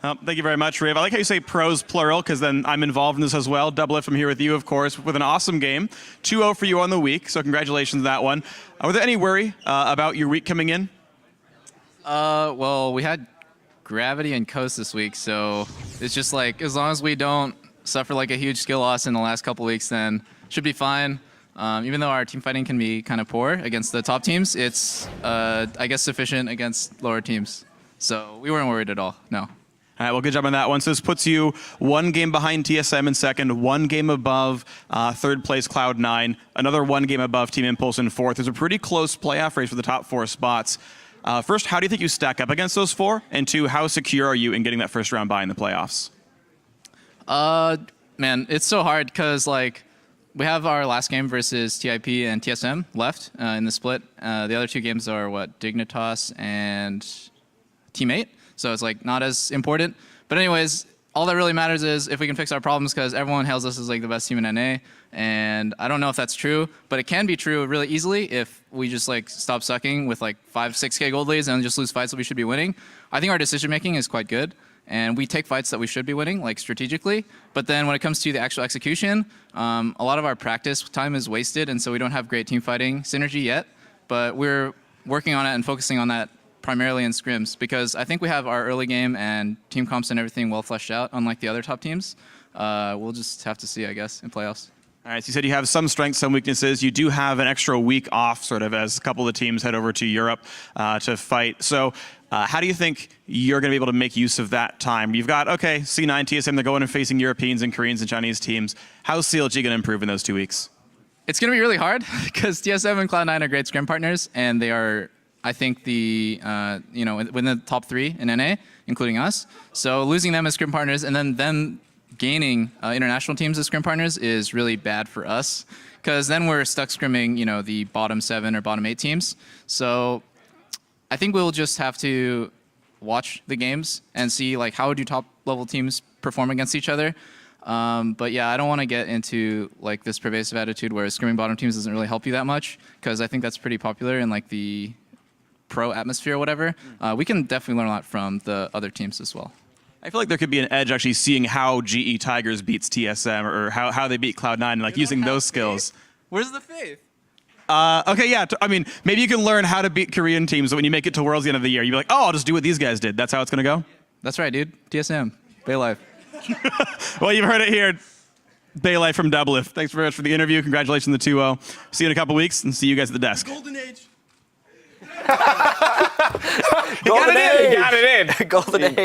Thank you very much, Riv. I like how you say pros plural, because then I'm involved in this as well. Doublelift, I'm here with you, of course, with an awesome game. 2-0 for you on the week, so congratulations on that one. Were there any worry about your week coming in? Well, we had Gravity and Coast this week, so it's just like, as long as we don't suffer like a huge skill loss in the last couple weeks, then should be fine. Even though our team fighting can be kind of poor against the top teams, it's, I guess, sufficient against lower teams. So we weren't worried at all, no. All right, well, good job on that one. So this puts you 1 game behind TSM in second, 1 game above third place Cloud9, another 1 game above Team Impulse in fourth. There's a pretty close playoff race for the top 4 spots. First, how do you think you stack up against those 4? And 2, how secure are you in getting that first round bye in the playoffs? Man, it's so hard because like we have our last game versus TIP and TSM left in the split. The other 2 games are what, Dignitas and Team8. So it's like not as important. But anyways, all that really matters is if we can fix our problems, because everyone hails us as like the best team in NA. And I don't know if that's true, but it can be true really easily if we just like stop sucking with like 5-6K gold leads and just lose fights that we should be winning. I think our decision making is quite good. And we take fights that we should be winning, like strategically. But then when it comes to the actual execution, a lot of our practice time is wasted. And so we don't have great team fighting synergy yet. But we're working on it and focusing on that primarily in scrims, because I think we have our early game and team comps and everything well fleshed out, unlike the other top teams. We'll just have to see, I guess, in playoffs. All right, so you said you have some strengths, some weaknesses. You do have an extra week off, sort of, as a couple of the teams head over to Europe to fight. So how do you think you're going to be able to make use of that time? You've got, okay, C9, TSM, they're going and facing Europeans and Koreans and Chinese teams. How's CLG going to improve in those 2 weeks? It's going to be really hard, because TSM and Cloud9 are great scrim partners, and they are, I think, the within the top 3 in NA, including us. So losing them as scrim partners and then them gaining international teams as scrim partners is really bad for us, because then we're stuck scrimming, the bottom 7 or bottom 8 teams. So I think we'll just have to watch the games and see like how do top level teams perform against each other. But yeah, I don't want to get into like this pervasive attitude where scrimming bottom teams doesn't really help you that much, because I think that's pretty popular in like the pro atmosphere or whatever. We can definitely learn a lot from the other teams as well. I feel like there could be an edge actually seeing how GE Tigers beats TSM, or how they beat Cloud9, and like using those skills. Where's the faith? Okay, yeah. I mean, maybe you can learn how to beat Korean teams, so when you make it to Worlds at the end of the year, you'll be like, oh, I'll just do what these guys did. That's how it's going to go? That's right, dude. TSM. Bay Life. Well, you've heard it here. Bay Life from Doublelift. Thanks very much for the interview. Congratulations on the 2-0. See you in a couple weeks, and see you guys at the desk. Golden age. Golden age. Got it in. Golden age.